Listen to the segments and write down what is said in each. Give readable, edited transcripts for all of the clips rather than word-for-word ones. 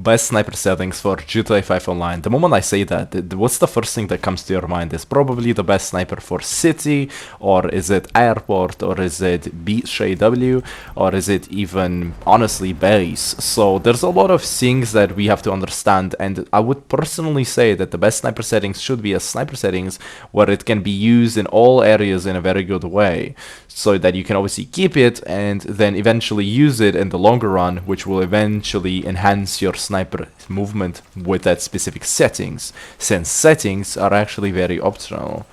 best sniper settings for GTA 5 Online. The moment I say that, what's the first thing that comes to your mind? Is probably the best sniper for city, or is it airport, or is it beach AW, or is it even honestly base? So there's a lot of things that we have to understand, and I would personally say that the best sniper settings should be a sniper settings where it can be used in all areas in a very good way, so that you can obviously keep it and then eventually use it in the longer run, which will eventually enhance your sniper movement with that specific settings, since settings are actually very optional.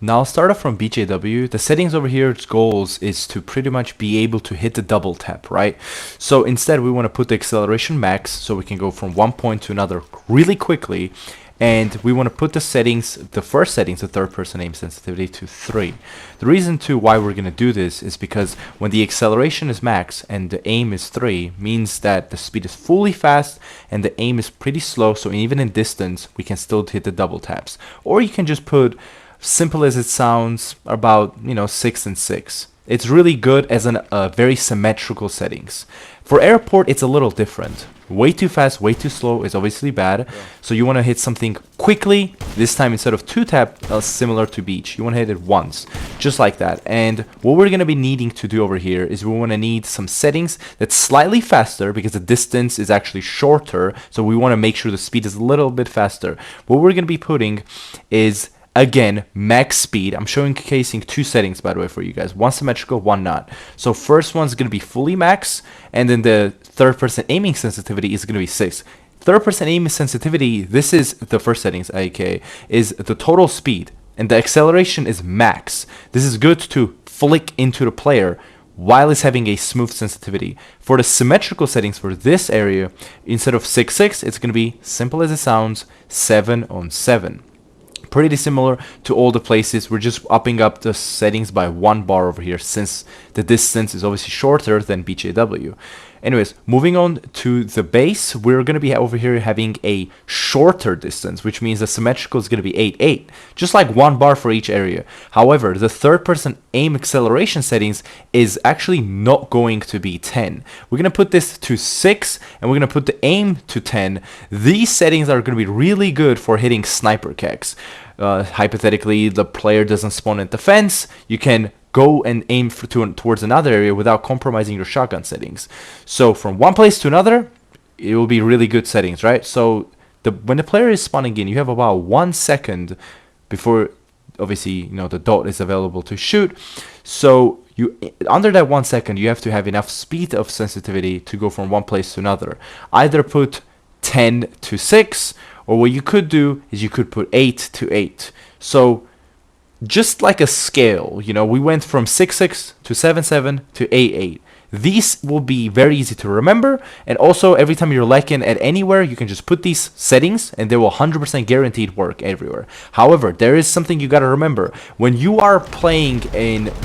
Now I'll start off from BJW. The settings over here, its goals is to pretty much be able to hit the double tap, right? So instead we want to put the acceleration max so we can go from one point to another really quickly. And we want to put the settings, the first settings, the third person aim sensitivity to 3. The reason to why we're going to do this is because when the acceleration is max and the aim is 3, means that the speed is fully fast and the aim is pretty slow, so even in distance we can still hit the double taps. Or you can just put, simple as it sounds, about 6 and 6. It's really good as very symmetrical settings. For airport, it's a little different. Way too fast, way too slow is obviously bad. Yeah. So you want to hit something quickly. This time, instead of 2-tap, similar to beach, you want to hit it once, just like that. And what we're going to be needing to do over here is we want to need some settings that's slightly faster because the distance is actually shorter. So we want to make sure the speed is a little bit faster. What we're going to be putting is, again, max speed. I'm showcasing 2 settings, by the way, for you guys. One symmetrical, one not. So first one's going to be fully max, and then the third person aiming sensitivity is going to be 6. Third person aiming sensitivity, this is the first settings, aka, is the total speed, and the acceleration is max. This is good to flick into the player while it's having a smooth sensitivity. For the symmetrical settings for this area, instead of 6-6, it's going to be, simple as it sounds, 7 on 7. Pretty similar to all the places. We're just upping up the settings by 1 bar over here, since the distance is obviously shorter than BJW. Anyways, moving on to the base, we're going to be over here having a shorter distance, which means the symmetrical is going to be 8-8, just like 1 bar for each area. However, the third person aim acceleration settings is actually not going to be 10. We're going to put this to 6, and we're going to put the aim to 10. These settings are going to be really good for hitting sniper kecks. Hypothetically, the player doesn't spawn at the fence, you can go and aim towards another area without compromising your shotgun settings. So from one place to another, it will be really good settings, right? So when the player is spawning in, you have about 1 second before, obviously, the dot is available to shoot. So under that 1 second, you have to have enough speed of sensitivity to go from one place to another. Either put 10 to 6, or what you could do is you could put 8 to 8. So just like a scale, we went from 6-6 to 7-7 to 8-8. These will be very easy to remember, and also every time you're lacking at anywhere, you can just put these settings and they will 100% guaranteed work everywhere. However, there is something you got to remember. When you are playing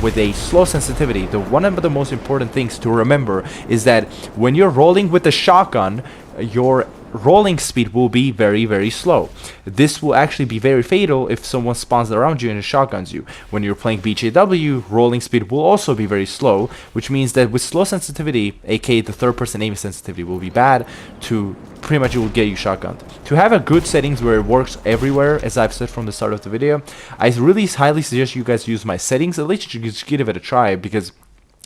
with a slow sensitivity, one of the most important things to remember is that when you're rolling with the shotgun, your rolling speed will be very, very slow. This will actually be very fatal if someone spawns around you and shotguns you. When you're playing BJW, rolling speed will also be very slow, which means that with slow sensitivity, aka the third person aim sensitivity, will be bad to pretty much, it will get you shotgunned. To have a good settings where it works everywhere, as I've said from the start of the video, I really highly suggest you guys use my settings. At least you just give it a try, because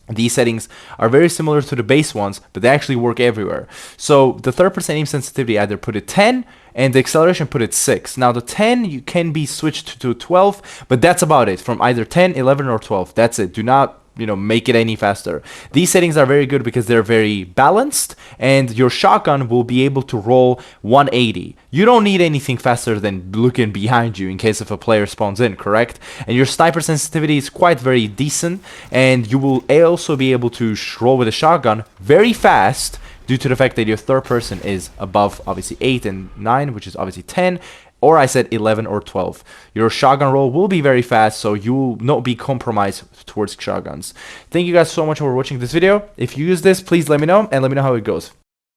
these settings are very similar to the base ones, but they actually work everywhere. So the third person aim sensitivity, either put it 10, and the acceleration put it 6. Now the 10 you can be switched to 12, but that's about it. From either 10, 11, or 12. That's it. Do not make it any faster. These settings are very good because they're very balanced, and your shotgun will be able to roll 180. You don't need anything faster than looking behind you in case if a player spawns in, correct? And your sniper sensitivity is quite very decent, and you will also be able to roll with a shotgun very fast due to the fact that your third person is above, obviously, 8 and 9, which is obviously 10, or I said 11 or 12. Your shotgun roll will be very fast, so you will not be compromised towards shotguns. Thank you guys so much for watching this video. If you use this, please let me know, and let me know how it goes.